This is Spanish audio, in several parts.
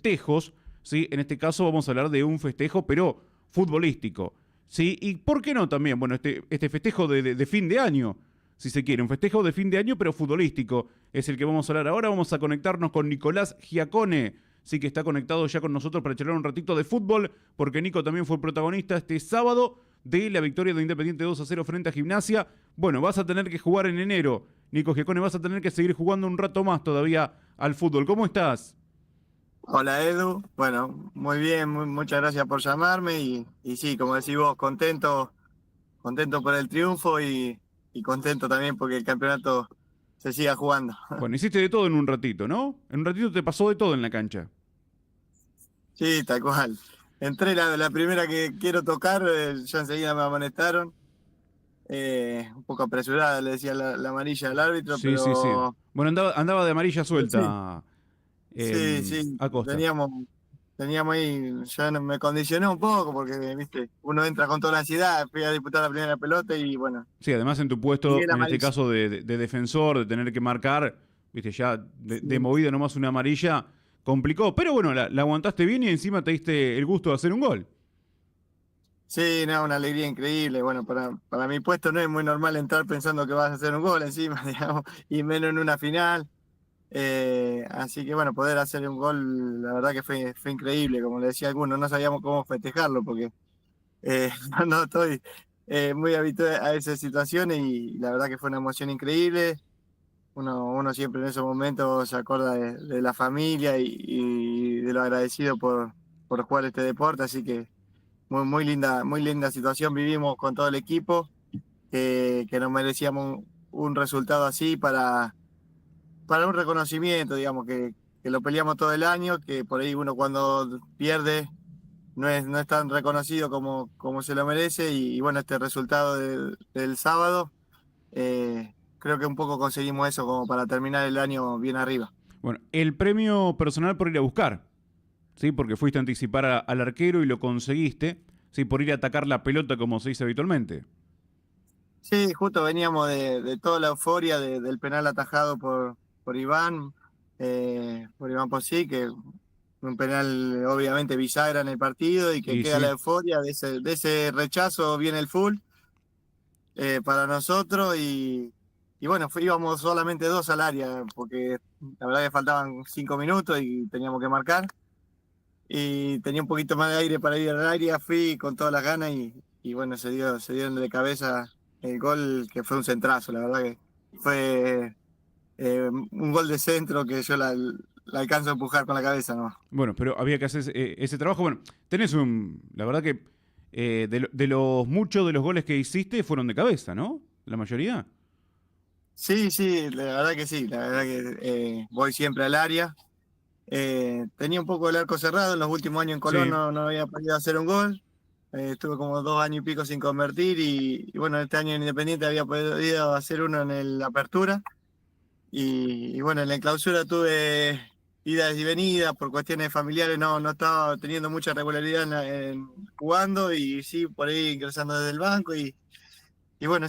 festejos, ¿sí? En este caso vamos a hablar de un festejo, pero futbolístico, ¿sí? Y ¿por qué no también? Bueno, este festejo de fin de año, si se quiere, un festejo de fin de año, pero futbolístico, es el que vamos a hablar ahora. Vamos a conectarnos con Nicolás Giacone, sí, que está conectado ya con nosotros para charlar un ratito de fútbol, porque Nico también fue protagonista este sábado de la victoria de Independiente 2-0 frente a Gimnasia. Bueno, vas a tener que jugar en enero, Nico Giacone, vas a tener que seguir jugando un rato más todavía al fútbol. ¿Cómo estás? Hola Edu, bueno, muy bien, muchas gracias por llamarme y sí, como decís vos, contento por el triunfo y contento también porque el campeonato se siga jugando. Bueno, hiciste de todo en un ratito, ¿no? En un ratito te pasó de todo en la cancha. Sí, tal cual. Entré la primera que quiero tocar, ya enseguida me amonestaron, un poco apresurada, le decía la amarilla al árbitro, Sí, sí, sí. Bueno, andaba de amarilla pero sí, suelta sí, Acosta. teníamos ahí, ya me condicionó un poco porque, viste, uno entra con toda la ansiedad, fui a disputar la primera pelota y bueno, Sí, además en tu llegué puesto, la en este amarilla. caso de defensor, de tener que marcar, viste, ya de Sí, movida nomás una amarilla, complicó. Pero bueno, la aguantaste bien y encima te diste el gusto de hacer un gol. sí, no, una alegría increíble. Bueno, para mi puesto no es muy normal entrar pensando que vas a hacer un gol encima, digamos, y menos en una final. Así que bueno, poder hacer un gol, la verdad que fue increíble. Como le decía a alguno, no sabíamos cómo festejarlo porque no estoy muy habituado a esas situaciones y la verdad que fue una emoción increíble. Uno siempre en esos momentos se acuerda de la familia y de lo agradecido por jugar este deporte, así que muy linda situación vivimos con todo el equipo, que nos merecíamos un resultado así para un reconocimiento, digamos, que lo peleamos todo el año, que por ahí uno cuando pierde no es tan reconocido como se lo merece, y bueno, este resultado del sábado, creo que un poco conseguimos eso como para terminar el año bien arriba. Bueno, el premio personal por ir a buscar, ¿sí? Porque fuiste a anticipar al arquero y lo conseguiste, ¿sí? Por ir a atacar la pelota como se dice habitualmente. Sí, justo veníamos de toda la euforia del penal atajado por Iván Posí, que un penal obviamente bisagra en el partido y que Y queda la sí. euforia de ese rechazo, viene el full para nosotros y bueno, íbamos solamente dos al área porque la verdad que faltaban 5 minutos y teníamos que marcar y tenía un poquito más de aire para ir al área, fui con todas las ganas y bueno, se dio de cabeza el gol que fue un centrazo, la verdad que fue un gol de centro que yo la alcanzo a empujar con la cabeza, ¿no? Bueno, pero había que hacer ese trabajo. Bueno, tenés un. La verdad que de los muchos de los goles que hiciste fueron de cabeza, ¿no? La mayoría. Sí, sí, la verdad que sí, la verdad que voy siempre al área. Tenía un poco el arco cerrado, en los últimos años en Colón Sí. no había podido hacer un gol. Estuve como 2 años y pico sin convertir y bueno, este año en Independiente había podido hacer uno en el Apertura y bueno, en la clausura tuve idas y venidas por cuestiones familiares, no estaba teniendo mucha regularidad jugando y sí, por ahí ingresando desde el banco y bueno,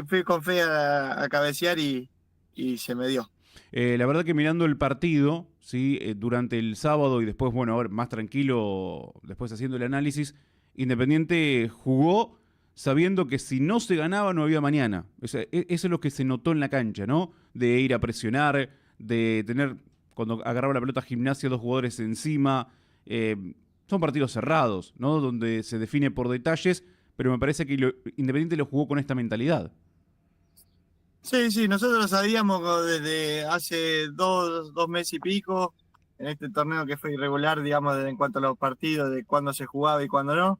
fui con fe a cabecear y se me dio. La verdad que mirando el partido, ¿sí? Durante el sábado y después, bueno, ahora más tranquilo, después haciendo el análisis, Independiente jugó sabiendo que si no se ganaba no había mañana. O sea, eso es lo que se notó en la cancha, ¿no? De ir a presionar, de tener, cuando agarraba la pelota Gimnasia, dos jugadores encima. Son partidos cerrados, ¿no? Donde se define por detalles, pero me parece que Independiente lo jugó con esta mentalidad. Sí, sí, nosotros lo sabíamos desde hace dos meses y pico, en este torneo que fue irregular, digamos, en cuanto a los partidos, de cuándo se jugaba y cuándo no.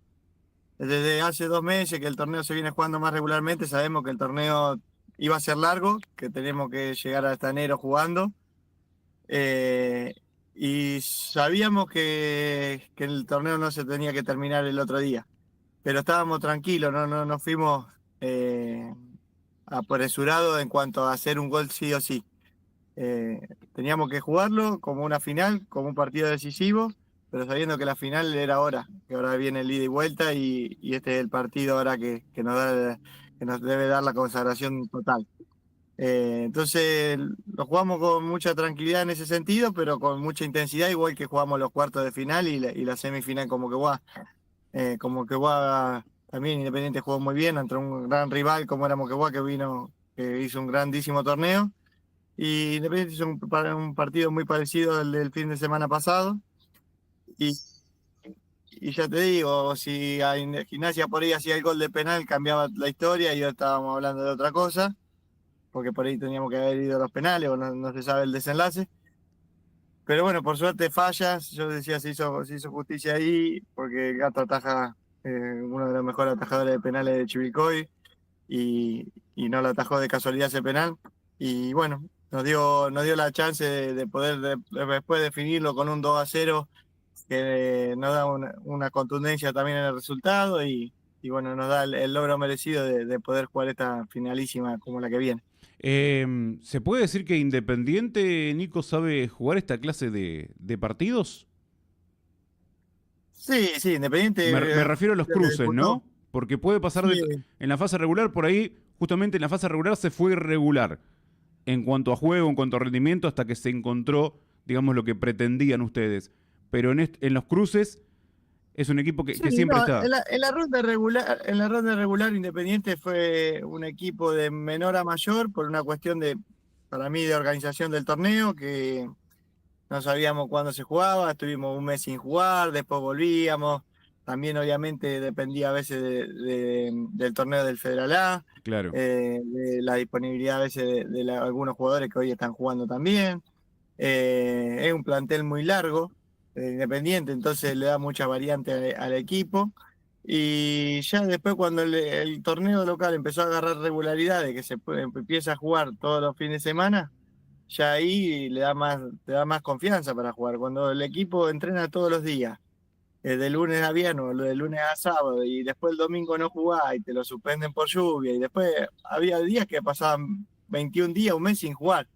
Desde hace 2 meses que el torneo se viene jugando más regularmente, sabemos que el torneo iba a ser largo, que tenemos que llegar hasta enero jugando. eh, y sabíamos que el torneo no se tenía que terminar el otro día, pero estábamos tranquilos, no fuimos eh, apresurados en cuanto a hacer un gol sí o sí. Eh, Teníamos que jugarlo como una final, como un partido decisivo, pero sabiendo que la final era ahora, que ahora viene el ida y vuelta y este es el partido ahora que nos debe dar la consagración total. Entonces lo jugamos con mucha tranquilidad en ese sentido, pero con mucha intensidad, igual que jugamos los cuartos de final y la semifinal como que también Independiente jugó muy bien ante un gran rival como era Moquegua, que hizo un grandísimo torneo. Y Independiente hizo un partido muy parecido al del fin de semana pasado. Y, y ya te digo, si a Gimnasia por ahí hacía el gol de penal, cambiaba la historia y hoy estábamos hablando de otra cosa, porque por ahí teníamos que haber ido a los penales o no se sabe el desenlace. Pero bueno, por suerte fallas, yo decía, se hizo justicia ahí, porque el Gato ataja, uno de los mejores atajadores de penales de Chivilcoy, y no lo atajó de casualidad ese penal. Y bueno, nos dio la chance de poder después definirlo con un 2-0, que nos da una contundencia también en el resultado, y bueno, nos da el logro merecido de poder jugar esta finalísima como la que viene. ¿Se puede decir que Independiente, Nico, sabe jugar esta clase de partidos? Sí, sí, Me Independiente refiero a los le cruces, disputó. ¿no? Porque puede pasar Sí, en la fase regular, por ahí, justamente en la fase regular se fue irregular en cuanto a juego, en cuanto a rendimiento, hasta que se encontró, digamos, lo que pretendían ustedes. Pero en los cruces es un equipo sí, que siempre no, está. en la ronda regular Independiente fue un equipo de menor a mayor por una cuestión para mí, de organización del torneo, que no sabíamos cuándo se jugaba, estuvimos un mes sin jugar, después volvíamos. También obviamente dependía a veces del torneo del Federal A, Claro. de la disponibilidad a veces algunos jugadores que hoy están jugando también. Es un plantel muy largo, Independiente, entonces le da mucha variante al equipo. Y ya después cuando el torneo local empezó a agarrar regularidad, de que empieza a jugar todos los fines de semana, ya ahí te da más confianza para jugar. Cuando el equipo entrena todos los días, de lunes a viernes, o de lunes a sábado, y después el domingo no jugás y te lo suspenden por lluvia, y después había días que pasaban 21 días, un mes sin jugar.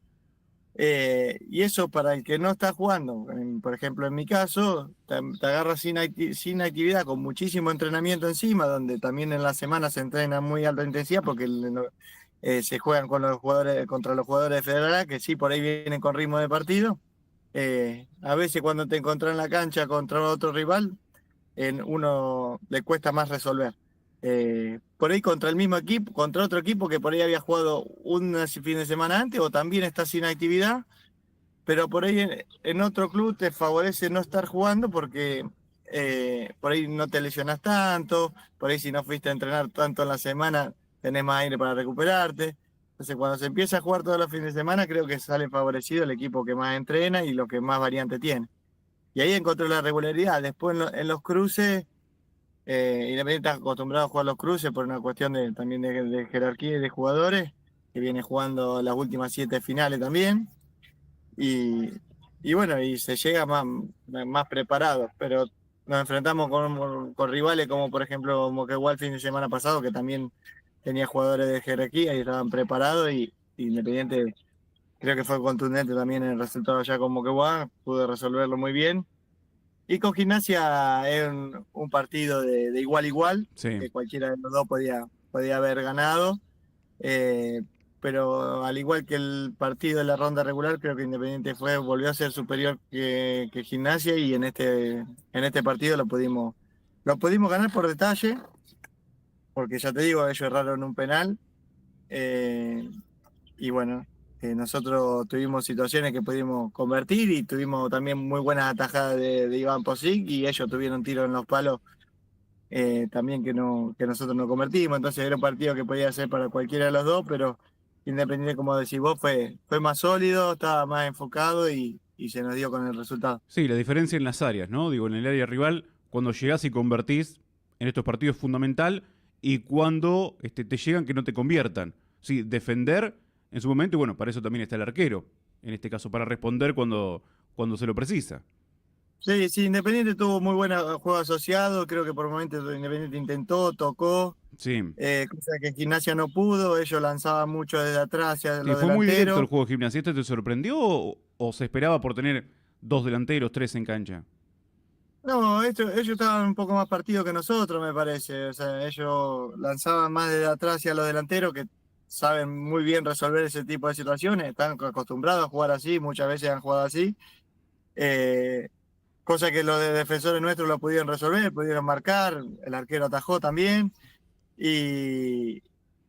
Y eso para el que no está jugando, por ejemplo en mi caso, te agarras sin actividad, con muchísimo entrenamiento encima, donde también en la semana se entrena a muy alta intensidad porque se juegan con los jugadores, contra los jugadores de Federal A, que sí por ahí vienen con ritmo de partido. A veces cuando te encontrás en la cancha contra otro rival, uno le cuesta más resolver. Por ahí contra el mismo equipo, contra otro equipo que por ahí había jugado un fin de semana antes o también está sin actividad, pero por ahí en otro club te favorece no estar jugando porque por ahí no te lesionas tanto, por ahí si no fuiste a entrenar tanto en la semana tenés más aire para recuperarte. Entonces cuando se empieza a jugar todos los fines de semana creo que sale favorecido el equipo que más entrena y lo que más variante tiene. Y ahí encontró la regularidad. Después en los cruces, Independiente está acostumbrado a jugar los cruces por una cuestión también de jerarquía y de jugadores, que viene jugando las últimas 7 finales también. Y, y bueno, y se llega más preparado, pero nos enfrentamos con rivales como por ejemplo Moquegua el fin de semana pasado, que también tenía jugadores de jerarquía y estaban preparados, y Independiente creo que fue contundente también en el resultado allá con Moquegua, pudo resolverlo muy bien. Y con Gimnasia es un partido de igual a igual, Sí. que cualquiera de los dos podía haber ganado. eh, pero al igual que el partido de la ronda regular, creo que Independiente volvió a ser superior que Gimnasia, y en este partido lo pudimos ganar por detalle, porque ya te digo, ellos erraron un penal. eh, y bueno, nosotros tuvimos situaciones que pudimos convertir y tuvimos también muy buenas atajadas de Iván Posic, y ellos tuvieron tiro en los palos, también que nosotros no convertimos. Entonces era un partido que podía ser para cualquiera de los dos, pero Independiente, como decís vos, fue más sólido, estaba más enfocado, y se nos dio con el resultado. Sí, la diferencia en las áreas, ¿no? Digo, en el área rival, cuando llegás y convertís en estos partidos es fundamental, y cuando te llegan que no te conviertan. Sí, defender en su momento, y bueno, para eso también está el arquero, en este caso, para responder cuando se lo precisa. Sí, sí, Independiente tuvo muy buen juego asociado, creo que por momentos Independiente intentó, tocó, Sí. cosa que Gimnasia no pudo. Ellos lanzaban mucho desde atrás hacia Sí, los fue muy directo el delanteros. juego de Gimnasia. ¿Esto te sorprendió o se esperaba por tener dos delanteros, tres en cancha? No, ellos estaban un poco más partidos que nosotros, me parece. O sea, ellos lanzaban más desde atrás hacia los delanteros, que saben muy bien resolver ese tipo de situaciones, están acostumbrados a jugar así, muchas veces han jugado así. Eh, Cosa que los de defensores nuestros lo pudieron resolver, pudieron marcar, el arquero atajó también. Y,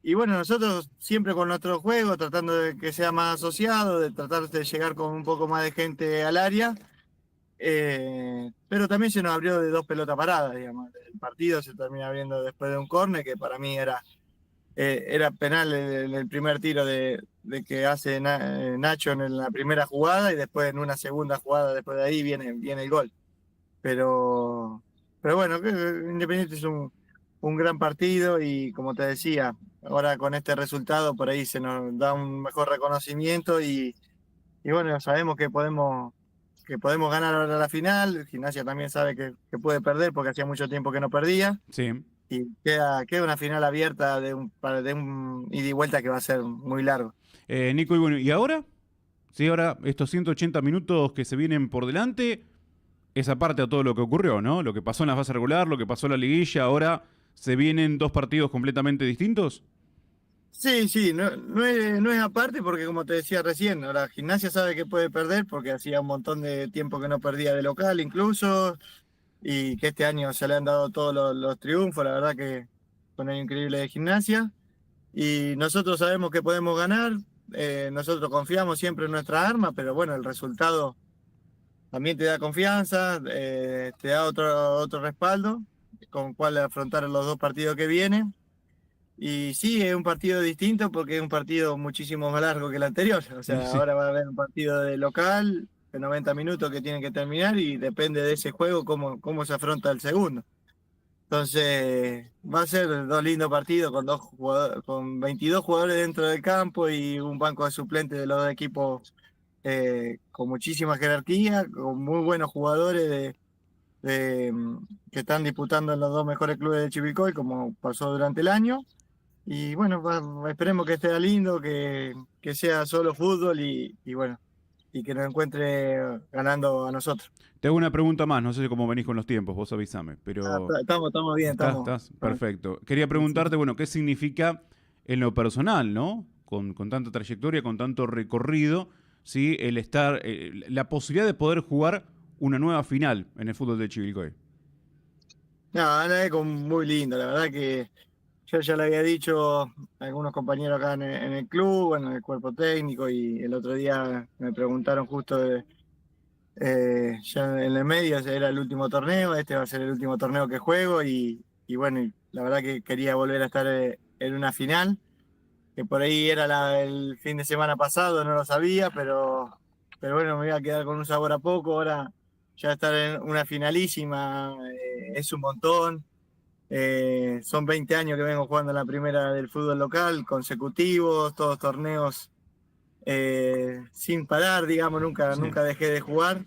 y bueno, nosotros siempre con nuestro juego, tratando de que sea más asociado, de tratar de llegar con un poco más de gente al área, pero también se nos abrió de 2 pelotas paradas, digamos. El partido se termina abriendo después de un córner, que para mí era penal en el primer tiro de que hace Nacho en la primera jugada, y después en una segunda jugada después de ahí viene el gol. Pero, pero bueno, Independiente es un gran partido y como te decía, ahora con este resultado por ahí se nos da un mejor reconocimiento y bueno, sabemos que podemos ganar ahora la final. Gimnasia también sabe que puede perder porque hacía mucho tiempo que no perdía Sí. y queda una final abierta de un ida y vuelta que va a ser muy largo. Nico, y bueno, ¿y ahora? Sí, ahora estos 180 minutos que se vienen por delante, esa parte a todo lo que ocurrió, ¿no? Lo que pasó en la fase regular, lo que pasó en la liguilla, ahora se vienen dos partidos completamente distintos. Sí, sí, no es aparte porque como te decía recién, ahora Gimnasia sabe que puede perder porque hacía un montón de tiempo que no perdía de local incluso, y que este año se le han dado todos los triunfos, la verdad que con el increíble de Gimnasia. Y nosotros sabemos que podemos ganar, nosotros confiamos siempre en nuestra arma, pero bueno, el resultado también te da confianza, te da otro respaldo con cual afrontar los 2 partidos que vienen. Y sí, es un partido distinto porque es un partido muchísimo más largo que el anterior. O sea, Sí. ahora va a haber un partido de local de 90 minutos que tienen que terminar y depende de ese juego cómo se afronta el segundo. Entonces, va a ser 2 lindos partidos con 22 jugadores dentro del campo y un banco de suplentes de los dos equipos con muchísima jerarquía, con muy buenos jugadores que están disputando en los 2 mejores clubes de Chivilcoy, como pasó durante el año. Y bueno, esperemos que esté lindo, que sea solo fútbol y bueno, y que nos encuentre ganando a nosotros. Te hago una pregunta más, no sé cómo venís con los tiempos, vos avísame, pero Estamos bien, estás perfecto. Quería sí. preguntarte, bueno, ¿qué significa en lo personal, ¿no? Con tanta trayectoria, con tanto recorrido, ¿sí? El estar, la posibilidad de poder jugar una nueva final en el fútbol de Chivilcoy. No, no, es muy lindo, la verdad que yo ya le había dicho a algunos compañeros acá en el club, bueno, en el cuerpo técnico, y el otro día me preguntaron justo ya en el medio, si era el último torneo, este va a ser el último torneo que juego y bueno, y la verdad que quería volver a estar en una final, que por ahí era el fin de semana pasado, no lo sabía, pero bueno, me iba a quedar con un sabor a poco. Ahora ya estar en una finalísima es un montón. Son 20 años que vengo jugando en la primera del fútbol local, consecutivos, todos torneos sin parar, digamos, nunca, Sí. nunca dejé de jugar.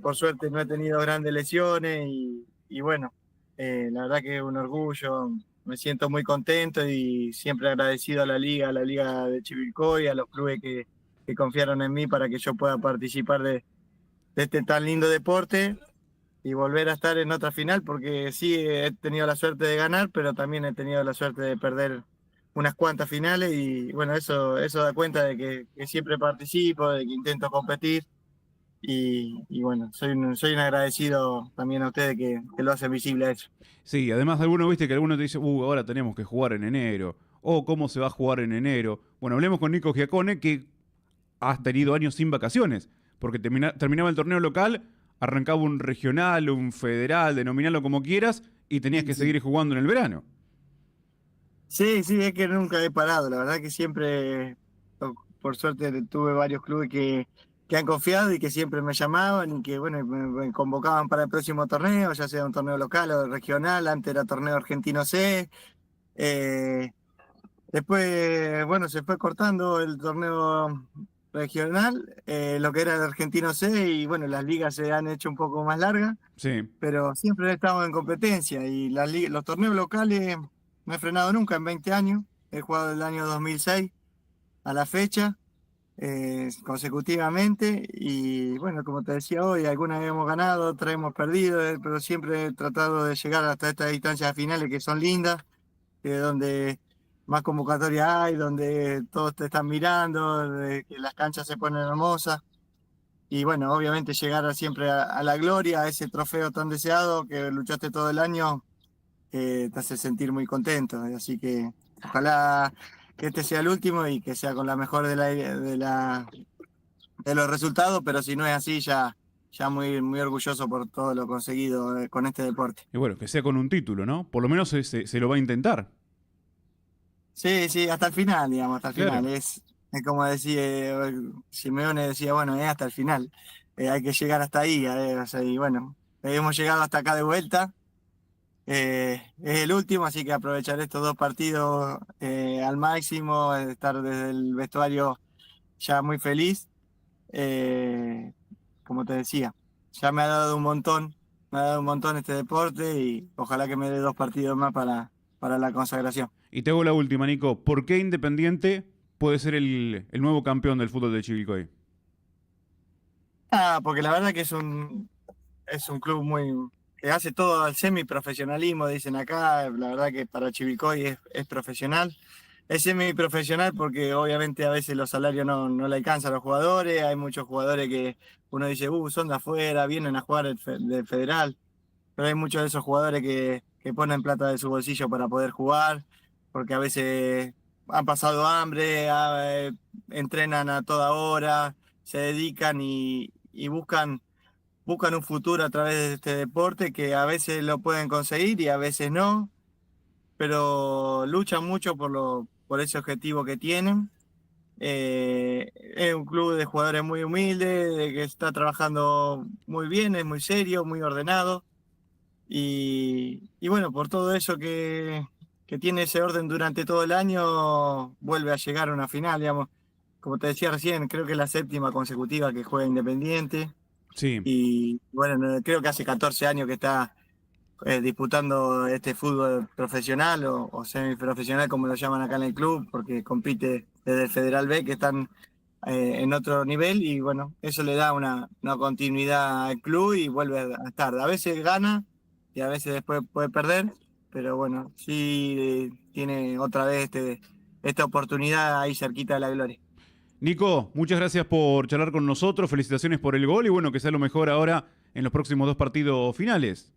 Por suerte no he tenido grandes lesiones y bueno, la verdad que es un orgullo, me siento muy contento y siempre agradecido a la Liga de Chivilcoy, a los clubes que confiaron en mí para que yo pueda participar de este tan lindo deporte y volver a estar en otra final, porque sí he tenido la suerte de ganar, pero también he tenido la suerte de perder unas cuantas finales y bueno, eso da cuenta de que siempre participo, de que intento competir y bueno, soy un agradecido también a ustedes que lo hacen visible a eso. Sí, además algunos, viste que algunos te dicen, ahora tenemos que jugar en enero, o cómo se va a jugar en enero. Bueno, hablemos con Nico Giacone, que has tenido años sin vacaciones, porque terminaba el torneo local, arrancaba un regional, un federal, denominalo como quieras, y tenías que Sí. seguir jugando en el verano. Sí, sí, es que nunca he parado, la verdad que siempre, por suerte, tuve varios clubes que han confiado y que siempre me llamaban y que, bueno, me convocaban para el próximo torneo, ya sea un torneo local o regional, antes era torneo argentino C. eh, Después, bueno, se fue cortando el torneo regional, lo que era el argentino C, y bueno, las ligas se han hecho un poco más largas, Sí, pero siempre he estado en competencia y los torneos locales no he frenado nunca en 20 años. He jugado del año 2006 a la fecha, consecutivamente. Y bueno, como te decía hoy, algunas hemos ganado, otras hemos perdido, pero siempre he tratado de llegar hasta estas distancias finales que son lindas, donde más convocatoria hay, donde todos te están mirando, que las canchas se ponen hermosas. Y bueno, obviamente llegar siempre a la gloria, a ese trofeo tan deseado que luchaste todo el año, te hace sentir muy contento. Así que ojalá que este sea el último y que sea con la mejor de los resultados, pero si no es así, ya muy orgulloso por todo lo conseguido con este deporte. Y bueno, que sea con un título, ¿no? Por lo menos se lo va a intentar. Sí, sí, hasta el final, digamos, hasta el Claro. final. Es como decía, Simeone decía, bueno, es hasta el final. Hay que llegar hasta ahí. O sea, y bueno, hemos llegado hasta acá de vuelta. Es el último, así que aprovechar estos 2 partidos al máximo, estar desde el vestuario ya muy feliz. Como te decía, ya me ha dado un montón este deporte y ojalá que me dé 2 partidos más para la consagración. Y te hago la última, Nico. ¿Por qué Independiente puede ser el nuevo campeón del fútbol de Chivilcoy? Porque la verdad que es un club que hace todo al semiprofesionalismo, dicen acá. La verdad que para Chivilcoy es profesional. Es semiprofesional porque obviamente a veces los salarios no le alcanzan a los jugadores. Hay muchos jugadores que uno dice, son de afuera, vienen a jugar del federal. Pero hay muchos de esos jugadores que ponen plata de su bolsillo para poder jugar, porque a veces han pasado hambre, entrenan a toda hora, se dedican y buscan un futuro a través de este deporte que a veces lo pueden conseguir y a veces no, pero luchan mucho por ese objetivo que tienen. Es un club de jugadores muy humildes, de que está trabajando muy bien, es muy serio, muy ordenado. Y bueno, por todo eso que tiene ese orden durante todo el año, vuelve a llegar a una final, digamos. Como te decía recién, creo que es la 7ª consecutiva que juega Independiente. Sí. Y bueno, creo que hace 14 años que está disputando este fútbol profesional o semiprofesional, como lo llaman acá en el club, porque compite desde el Federal B, que están en otro nivel. Y bueno, eso le da una continuidad al club y vuelve a estar. A veces gana y a veces después puede perder, pero bueno, sí tiene otra vez esta oportunidad ahí cerquita de la gloria. Nico, muchas gracias por charlar con nosotros. Felicitaciones por el gol y bueno, que sea lo mejor ahora en los próximos 2 partidos finales.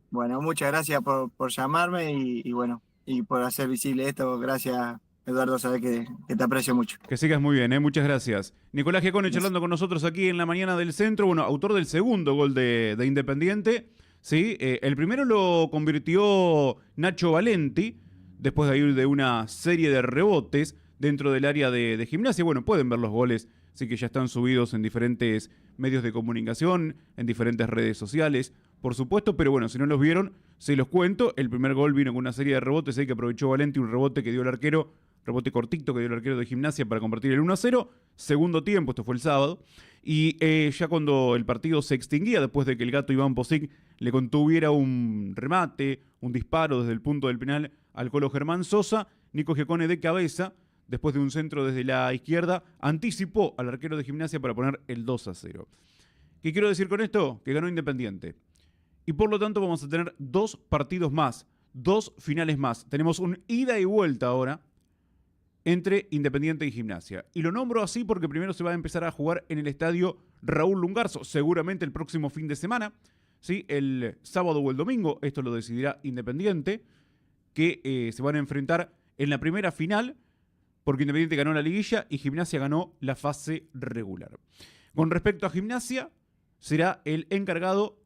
Bueno, muchas gracias por llamarme y bueno, y por hacer visible esto. Gracias, Eduardo, sabes que te aprecio mucho. Que sigas muy bien, ¿eh? Muchas gracias. Nicolás Giacone Gracias. charlando con nosotros aquí en la mañana del centro. Bueno, autor del segundo gol de Independiente. ¿Sí? El primero lo convirtió Nacho Valenti, después de ir de una serie de rebotes dentro del área de Gimnasia. Bueno, pueden ver los goles, sí que ya están subidos en diferentes medios de comunicación, en diferentes redes sociales, por supuesto, pero bueno, si no los vieron, se los cuento. El primer gol vino con una serie de rebotes ahí que aprovechó Valenti, un rebote que dio el arquero, rebote cortito que dio el arquero de Gimnasia para convertir el 1-0. Segundo tiempo, esto fue el sábado. Y ya cuando el partido se extinguía, después de que el gato Iván Posic le contuviera un remate, un disparo desde el punto del penal al Colo Germán Sosa, Nico Giacone de cabeza, después de un centro desde la izquierda, anticipó al arquero de Gimnasia para poner el 2-0. ¿Qué quiero decir con esto? Que ganó Independiente. Y por lo tanto vamos a tener 2 partidos más, 2 finales más. Tenemos un ida y vuelta ahora entre Independiente y Gimnasia. Y lo nombro así porque primero se va a empezar a jugar en el estadio Raúl Lungarzo, seguramente el próximo fin de semana, ¿sí? El sábado o el domingo, esto lo decidirá Independiente, que se van a enfrentar en la primera final, porque Independiente ganó la liguilla y Gimnasia ganó la fase regular. Con respecto a Gimnasia, será el encargado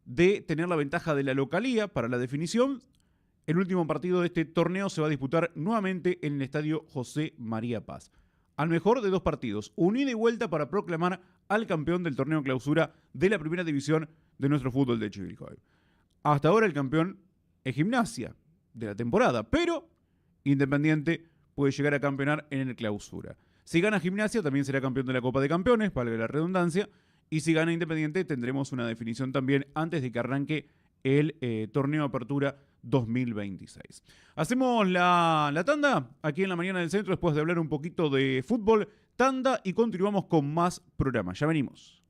de tener la ventaja de la localía para la definición. El último partido de este torneo se va a disputar nuevamente en el estadio José María Paz. Al mejor de 2 partidos, un ida y vuelta para proclamar al campeón del torneo clausura de la primera división de nuestro fútbol de Chivilcoy. Hasta ahora el campeón es Gimnasia de la temporada, pero Independiente puede llegar a campeonar en el clausura. Si gana Gimnasia, también será campeón de la Copa de Campeones, valga la redundancia, y si gana Independiente, tendremos una definición también antes de que arranque el torneo Apertura 2026. Hacemos la tanda aquí en la mañana del centro después de hablar un poquito de fútbol. Tanda y continuamos con más programas. Ya venimos.